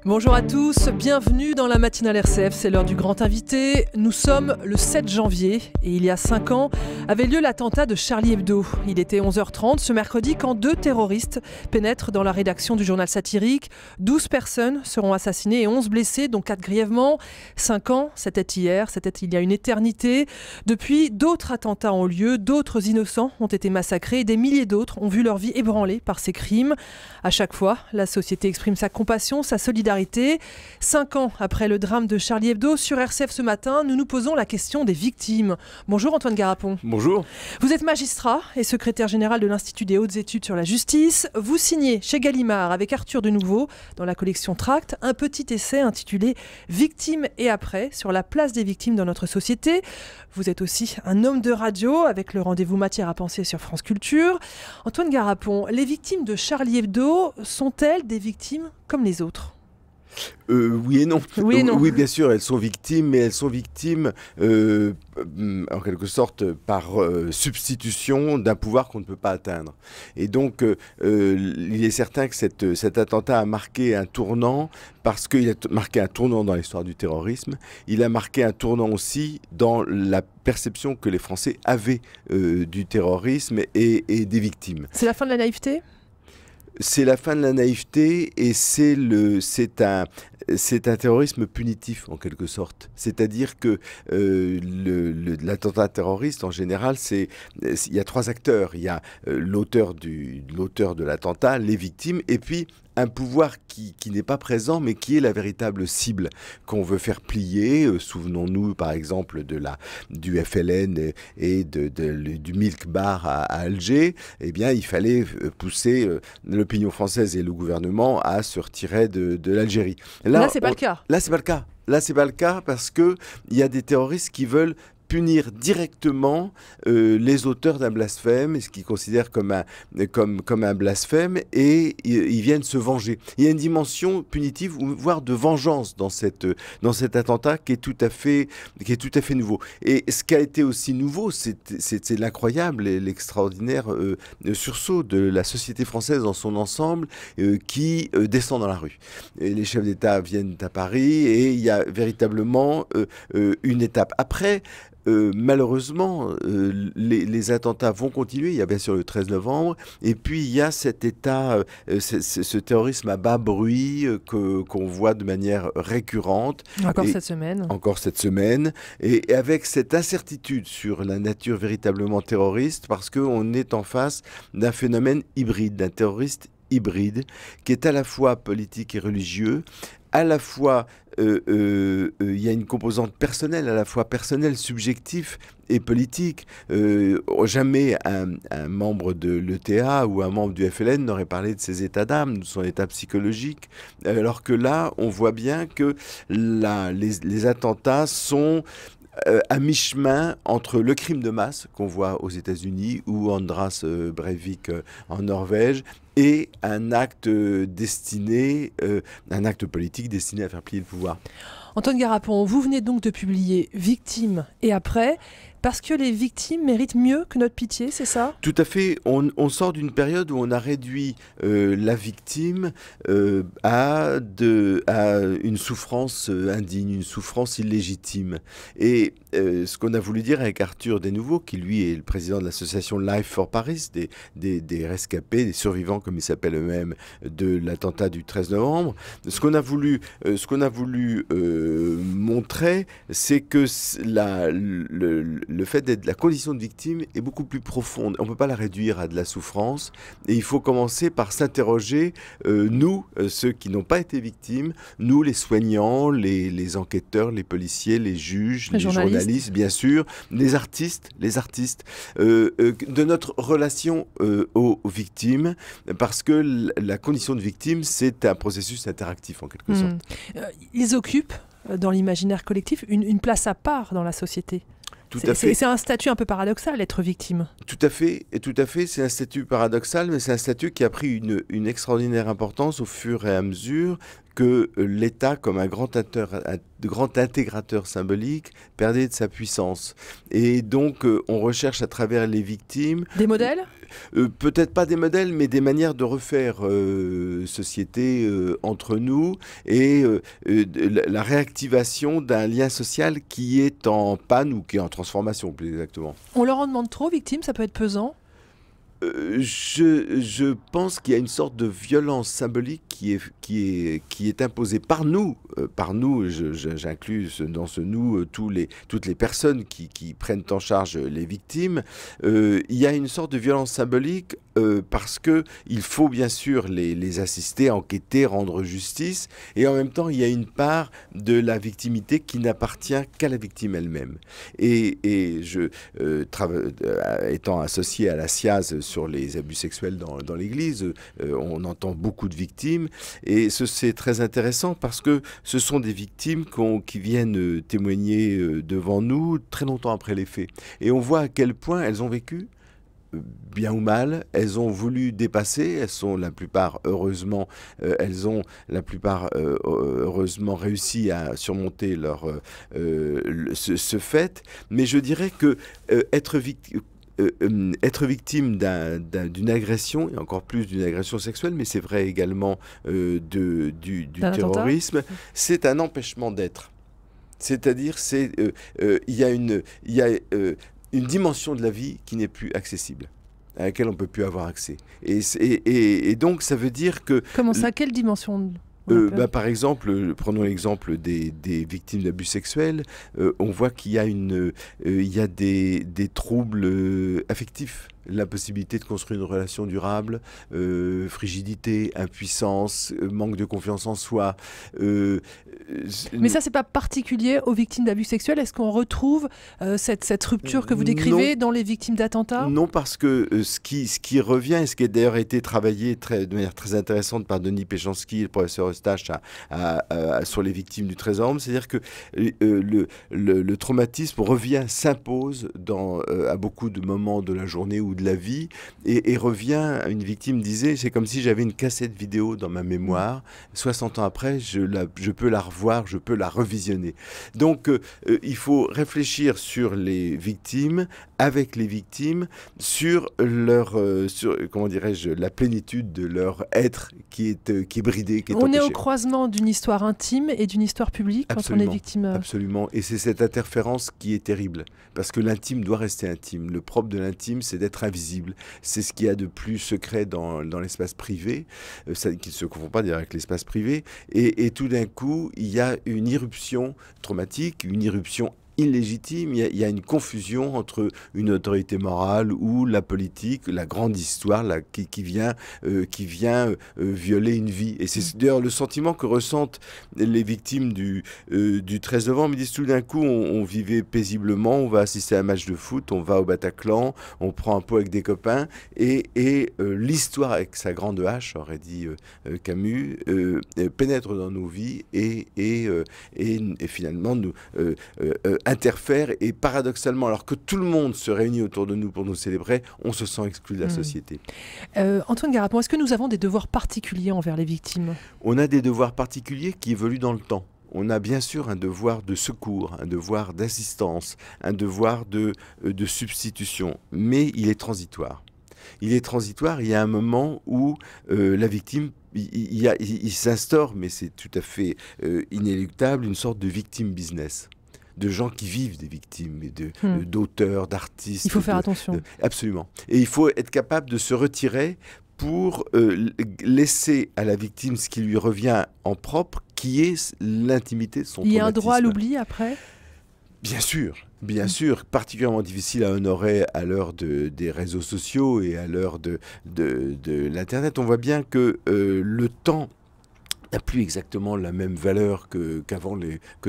Bonjour à tous, bienvenue dans la matinale RCF, c'est l'heure du grand invité. Nous sommes le 7 janvier et il y a 5 ans avait lieu l'attentat de Charlie Hebdo. Il était 11h30 ce mercredi quand 2 terroristes pénètrent dans la rédaction du journal satirique. 12 personnes seront assassinées et 11 blessées, dont 4 grièvement. 5 ans, c'était hier, c'était il y a une éternité. Depuis, d'autres attentats ont lieu, d'autres innocents ont été massacrés et des milliers d'autres ont vu leur vie ébranlée par ces crimes. À chaque fois, la société exprime sa compassion, sa solidarité. 5 ans après le drame de Charlie Hebdo, sur RCF ce matin, nous nous posons la question des victimes. Bonjour Antoine Garapon. Bonjour. Vous êtes magistrat et secrétaire général de l'Institut des hautes études sur la justice. Vous signez chez Gallimard avec Arthur Denouveau dans la collection Tract un petit essai intitulé « Victimes et après » sur la place des victimes dans notre société. Vous êtes aussi un homme de radio avec le rendez-vous Matière à penser sur France Culture. Antoine Garapon, les victimes de Charlie Hebdo sont-elles des victimes comme les autres ? Oui et non. Oui et non. Oui, bien sûr, elles sont victimes, mais elles sont victimes en quelque sorte par substitution d'un pouvoir qu'on ne peut pas atteindre. Et donc, il est certain que cet attentat a marqué un tournant parce qu'il a marqué un tournant dans l'histoire du terrorisme. Il a marqué un tournant aussi dans la perception que les Français avaient du terrorisme et des victimes. C'est la fin de la naïveté ? C'est la fin de la naïveté et c'est un terrorisme punitif en quelque sorte. C'est-à-dire que l'attentat terroriste en général, il y a 3 acteurs. Il y a l'auteur de l'attentat, les victimes et puis un pouvoir qui n'est pas présent, mais qui est la véritable cible qu'on veut faire plier. Souvenons-nous, par exemple, du FLN et du Milk Bar à Alger. Eh bien, il fallait pousser l'opinion française et le gouvernement à se retirer de l'Algérie. Là, c'est pas le cas. Là, c'est pas le cas. Là, c'est pas le cas parce que il y a des terroristes qui veulent punir directement les auteurs d'un blasphème, ce qu'ils considèrent comme un blasphème, et ils viennent se venger. Il y a une dimension punitive, voire de vengeance dans cet attentat qui est tout à fait nouveau. Et ce qui a été aussi nouveau, c'est l'incroyable et l'extraordinaire sursaut de la société française dans son ensemble qui descend dans la rue. Et les chefs d'État viennent à Paris et il y a véritablement une étape. Après, malheureusement, les attentats vont continuer. Il y a bien sûr le 13 novembre. Et puis, il y a cet état, ce terrorisme à bas bruit qu'on voit de manière récurrente. Encore cette semaine. Et avec cette incertitude sur la nature véritablement terroriste, parce qu'on est en face d'un phénomène hybride, d'un terroriste hybride, qui est à la fois politique et religieux, à la fois il y a une composante personnelle, à la fois personnelle, subjectif et politique. Jamais un membre de l'ETA ou un membre du FLN n'aurait parlé de ses états d'âme, de son état psychologique, alors que là, on voit bien que les attentats sont à mi-chemin entre le crime de masse qu'on voit aux États-Unis ou Anders Breivik en Norvège et un acte politique destiné à faire plier le pouvoir. Antoine Garapon, vous venez donc de publier « Victimes et après », parce que les victimes méritent mieux que notre pitié, c'est ça ? Tout à fait. On sort d'une période où on a réduit la victime à une souffrance indigne, une souffrance illégitime. Et ce qu'on a voulu dire avec Arthur Denouveau, qui lui est le président de l'association Life for Paris, des rescapés, des survivants comme ils s'appellent eux-mêmes, de l'attentat du 13 novembre, ce qu'on a voulu montrer, c'est que le fait d'être la condition de victime est beaucoup plus profonde. On ne peut pas la réduire à de la souffrance. Et il faut commencer par s'interroger, nous, ceux qui n'ont pas été victimes, nous, les soignants, les enquêteurs, les policiers, les juges, les journalistes, bien sûr, les artistes, de notre relation aux victimes, parce que la condition de victime, c'est un processus interactif en quelque sorte. Ils occupent, dans l'imaginaire collectif, une place à part dans la société. C'est un statut un peu paradoxal, être victime. Tout à fait, c'est un statut paradoxal, mais c'est un statut qui a pris une extraordinaire importance au fur et à mesure que l'État, comme un grand intégrateur symbolique, perdait de sa puissance. Et donc, on recherche à travers les victimes... Des modèles ? peut-être pas des modèles, mais des manières de refaire société entre nous et la réactivation d'un lien social qui est en panne ou qui est en transformation, plus exactement. On leur en demande trop, victimes, ça peut être pesant? Je pense qu'il y a une sorte de violence symbolique qui est imposée par nous. J'inclus dans ce nous toutes les personnes qui prennent en charge les victimes. Il y a une sorte de violence symbolique parce qu'il faut bien sûr les assister, enquêter, rendre justice. Et en même temps, il y a une part de la victimité qui n'appartient qu'à la victime elle-même. Et étant associé à la SIAZ sur les abus sexuels dans l'Église, on entend beaucoup de victimes. Et c'est très intéressant parce que ce sont des victimes qui viennent témoigner devant nous très longtemps après les faits. Et on voit à quel point elles ont vécu, bien ou mal, elles ont voulu dépasser, elles sont la plupart heureusement heureusement réussi à surmonter ce fait. Mais je dirais que être victime d'une agression, et encore plus d'une agression sexuelle, mais c'est vrai également du terrorisme, c'est un empêchement d'être. C'est-à-dire, il y a une dimension de la vie qui n'est plus accessible, à laquelle on ne peut plus avoir accès. Et donc, ça veut dire que... Comment ça? Quelle dimension? Par exemple, prenons l'exemple des victimes d'abus sexuels, on voit qu'il y a des troubles affectifs. L'impossibilité de construire une relation durable, frigidité, impuissance, manque de confiance en soi. Mais ça, c'est pas particulier aux victimes d'abus sexuels. Est-ce qu'on retrouve cette rupture que vous décrivez dans les victimes d'attentats? Non, parce que ce qui revient, et ce qui a d'ailleurs été travaillé de manière très intéressante par Denis Péchanski et le professeur Eustache sur les victimes du 13 novembre, c'est-à-dire que le traumatisme s'impose à beaucoup de moments de la journée ou de la vie et revient. Une victime disait, c'est comme si j'avais une cassette vidéo dans ma mémoire, 60 ans après je peux la revoir, je peux la revisionner. Donc il faut réfléchir sur les victimes, avec les victimes, sur comment dirais-je, la plénitude de leur être qui est bridé, qui est empêché. On est au croisement d'une histoire intime et d'une histoire publique. Absolument, quand on est victime. Absolument, et c'est cette interférence qui est terrible, parce que l'intime doit rester intime. Le propre de l'intime, c'est d'être invisible. C'est ce qu'il y a de plus secret dans l'espace privé, qui ne se confond pas d'ailleurs avec l'espace privé. Et tout d'un coup, il y a une irruption traumatique, une irruption illégitime, il y a une confusion entre une autorité morale ou la politique, la grande histoire qui vient violer une vie. Et c'est d'ailleurs le sentiment que ressentent les victimes du 13 novembre. Ils disent tout d'un coup, on vivait paisiblement, on va assister à un match de foot, on va au Bataclan, on prend un pot avec des copains, et l'histoire avec sa grande hache, aurait dit Camus, pénètre dans nos vies et finalement nous interfère, et paradoxalement, alors que tout le monde se réunit autour de nous pour nous célébrer, on se sent exclu de la société. Antoine Garapon, est-ce que nous avons des devoirs particuliers envers les victimes? On a des devoirs particuliers qui évoluent dans le temps. On a bien sûr un devoir de secours, un devoir d'assistance, un devoir de substitution, mais il est transitoire. Il est transitoire, il y a un moment où la victime, il s'instaure, mais c'est tout à fait inéluctable, une sorte de victime business. De gens qui vivent des victimes, d'auteurs, d'artistes. Il faut faire attention. Absolument. Et il faut être capable de se retirer pour laisser à la victime ce qui lui revient en propre, qui est l'intimité de son traumatisme. Il y a un droit à l'oubli après ? Bien sûr, particulièrement difficile à honorer à l'heure des réseaux sociaux et à l'heure de l'Internet. On voit bien que le temps n'a plus exactement la même valeur que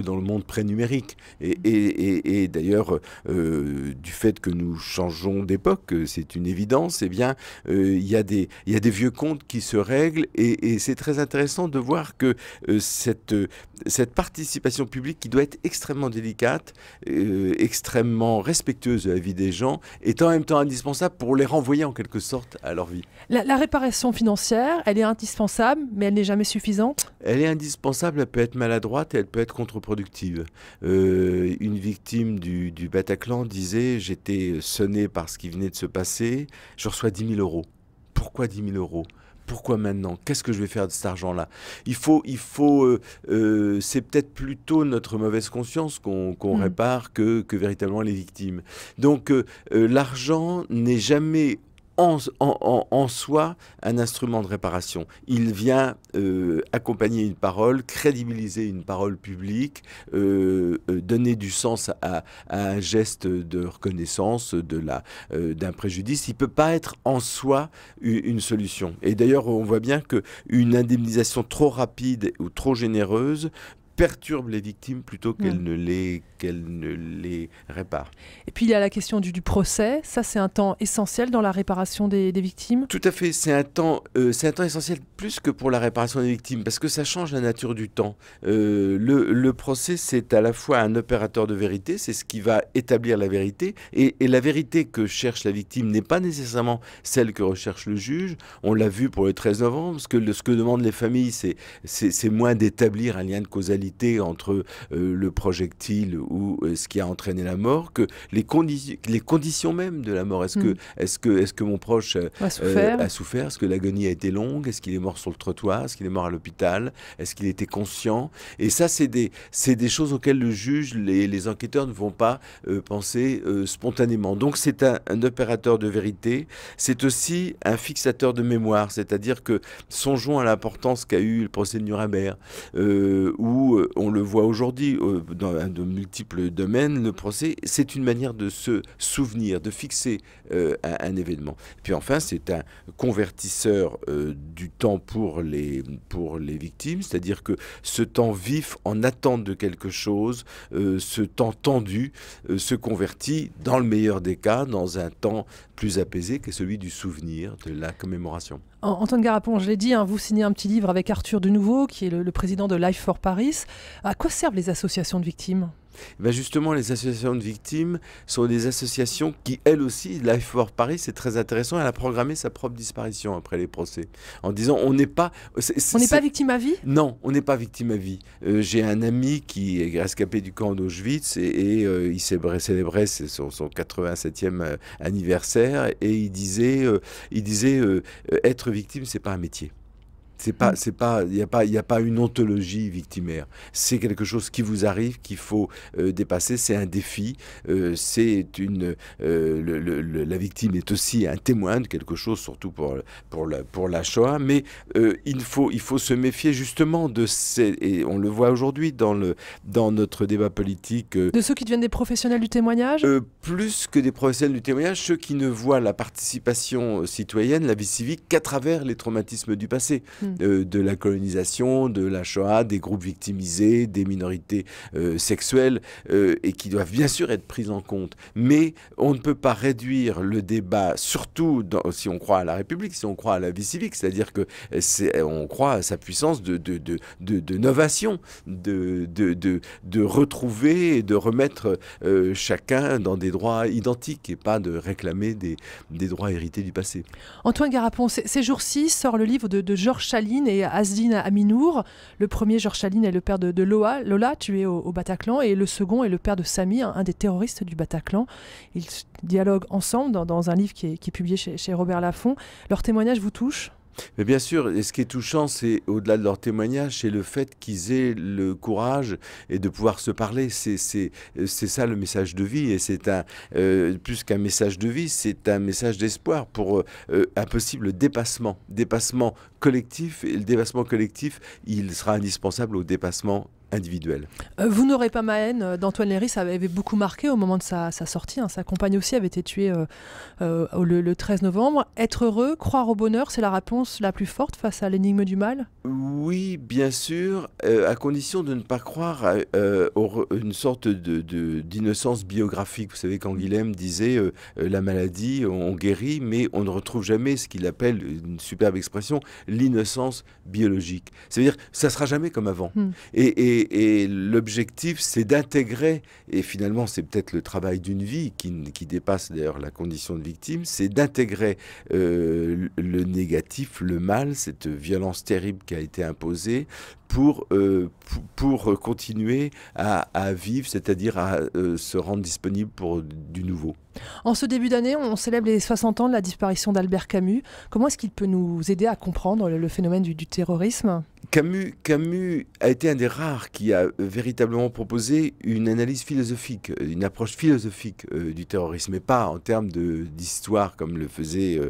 dans le monde pré-numérique. Et d'ailleurs, du fait que nous changeons d'époque, c'est une évidence, eh bien, il y a des vieux comptes qui se règlent, et c'est très intéressant de voir que cette participation publique, qui doit être extrêmement délicate, extrêmement respectueuse de la vie des gens, est en même temps indispensable pour les renvoyer en quelque sorte à leur vie. La réparation financière, elle est indispensable, mais elle n'est jamais suffisante. importante? Elle est indispensable, elle peut être maladroite et elle peut être contre-productive. Une victime du Bataclan disait « J'étais sonné par ce qui venait de se passer, je reçois 10 000 euros. Pourquoi 10 000 euros ? Pourquoi maintenant? Qu'est-ce que je vais faire de cet argent-là » c'est peut-être plutôt notre mauvaise conscience qu'on répare que véritablement les victimes. Donc l'argent n'est jamais en soi un instrument de réparation. Il vient accompagner une parole, crédibiliser une parole publique, donner du sens à un geste de reconnaissance d'un préjudice. Il ne peut pas être en soi une solution. Et d'ailleurs, on voit bien qu'une indemnisation trop rapide ou trop généreuse perturbe les victimes plutôt qu'elle ne les répare. Et puis il y a la question du procès. Ça, c'est un temps essentiel dans la réparation des victimes. Tout à fait. C'est un temps essentiel plus que pour la réparation des victimes parce que ça change la nature du temps. Le procès, c'est à la fois un opérateur de vérité, c'est ce qui va établir la vérité. Et la vérité que cherche la victime n'est pas nécessairement celle que recherche le juge. On l'a vu pour le 13 novembre, parce que ce que demandent les familles, c'est moins d'établir un lien de causalité entre le projectile ou ce qui a entraîné la mort que les conditions même de la mort. Est-ce que mon proche a souffert? Est-ce que l'agonie a été longue? Est-ce qu'il est mort sur le trottoir? Est-ce qu'il est mort à l'hôpital? Est-ce qu'il était conscient? Et ça, c'est des choses auxquelles le juge, les enquêteurs ne vont pas penser spontanément. Donc c'est un opérateur de vérité. C'est aussi un fixateur de mémoire, c'est-à-dire que songeons à l'importance qu'a eu le procès de Nuremberg, où on le voit aujourd'hui dans de multiples domaines, le procès, c'est une manière de se souvenir, de fixer un événement. Puis enfin, c'est un convertisseur du temps pour les victimes, c'est-à-dire que ce temps vif en attente de quelque chose, ce temps tendu se convertit, dans le meilleur des cas, dans un temps plus apaisé qu'est celui du souvenir, de la commémoration. Antoine Garapon, je l'ai dit, vous signez un petit livre avec Arthur Denouveau, qui est le président de Life for Paris. À quoi servent les associations de victimes ? Ben justement, les associations de victimes sont des associations qui, elles aussi, Life for Paris, c'est très intéressant, elle a programmé sa propre disparition après les procès, en disant on n'est pas... On n'est pas victime à vie ? Non, on n'est pas victime à vie. J'ai un ami qui est rescapé du camp d'Auschwitz et il célébrait son 87e anniversaire et il disait être victime, c'est pas un métier. Il n'y a pas une ontologie victimaire. C'est quelque chose qui vous arrive, qu'il faut dépasser. C'est un défi. La victime est aussi un témoin de quelque chose, surtout pour la Shoah. Mais il faut se méfier justement et on le voit aujourd'hui dans notre débat politique. De ceux qui deviennent des professionnels du témoignage ? Plus que des professionnels du témoignage, ceux qui ne voient la participation citoyenne, la vie civique, qu'à travers les traumatismes du passé. De la colonisation, de la Shoah, des groupes victimisés, des minorités sexuelles, et qui doivent bien sûr être prises en compte. Mais on ne peut pas réduire le débat, surtout si on croit à la République, si on croit à la vie civique, c'est-à-dire qu'on croit à sa puissance de novation, de retrouver et de remettre chacun dans des droits identiques et pas de réclamer des droits hérités du passé. Antoine Garapon, ces jours-ci sort le livre de Georges Chaline et Asdine Aminour. Le premier, Georges Chaline, est le père de Lola, tué au Bataclan, et le second est le père de Samy, un des terroristes du Bataclan. Ils dialoguent ensemble dans un livre qui est publié chez Robert Laffont. Leur témoignage vous touche ? Mais bien sûr, et ce qui est touchant, c'est au-delà de leur témoignage, c'est le fait qu'ils aient le courage et de pouvoir se parler. C'est ça le message de vie, et c'est plus qu'un message de vie, c'est un message d'espoir pour un possible dépassement collectif. Et le dépassement collectif, il sera indispensable au dépassement individuel. Vous n'aurez pas ma haine d'Antoine Léry, ça avait beaucoup marqué au moment de sa sortie. Sa compagne aussi avait été tuée le 13 novembre. Être heureux, croire au bonheur, c'est la réponse la plus forte face à l'énigme du mal ? Oui, bien sûr, à condition de ne pas croire à une sorte d'innocence biographique. Vous savez, Canguilhem disait la maladie, on guérit, mais on ne retrouve jamais ce qu'il appelle, une superbe expression, l'innocence biologique. C'est-à-dire, ça ne sera jamais comme avant. Et Et l'objectif, c'est d'intégrer, et finalement c'est peut-être le travail d'une vie qui dépasse d'ailleurs la condition de victime, c'est d'intégrer le négatif, le mal, cette violence terrible qui a été imposée, pour continuer à vivre, c'est-à-dire à se rendre disponible pour du nouveau. En ce début d'année, on célèbre les 60 ans de la disparition d'Albert Camus. Comment est-ce qu'il peut nous aider à comprendre le phénomène du terrorisme ? Camus a été un des rares qui a véritablement proposé une analyse philosophique, une approche philosophique du terrorisme, et pas en termes d'histoire comme le faisait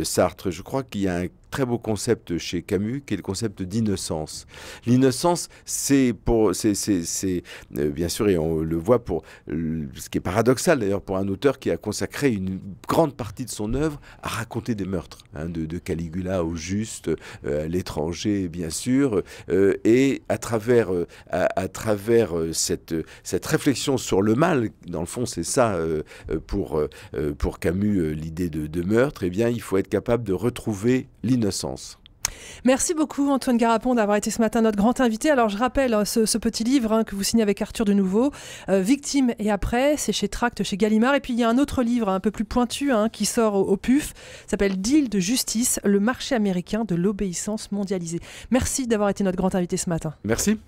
Sartre. Je crois qu'il y a un très beau concept chez Camus, qui est le concept d'innocence. L'innocence, c'est bien sûr, et on le voit ce qui est paradoxal d'ailleurs pour un auteur qui a consacré une grande partie de son œuvre à raconter des meurtres, de Caligula au Juste, à l'étranger bien sûr, et à travers cette réflexion sur le mal, dans le fond c'est ça pour Camus l'idée de meurtre, eh bien il faut être capable de retrouver l'innocence. Merci beaucoup Antoine Garapon d'avoir été ce matin notre grand invité. Alors je rappelle ce petit livre que vous signez avec Arthur Denouveau, Victime et après, c'est chez Tract, chez Gallimard. Et puis il y a un autre livre un peu plus pointu qui sort au PUF, s'appelle Deal de justice, le marché américain de l'obéissance mondialisée. Merci d'avoir été notre grand invité ce matin. Merci.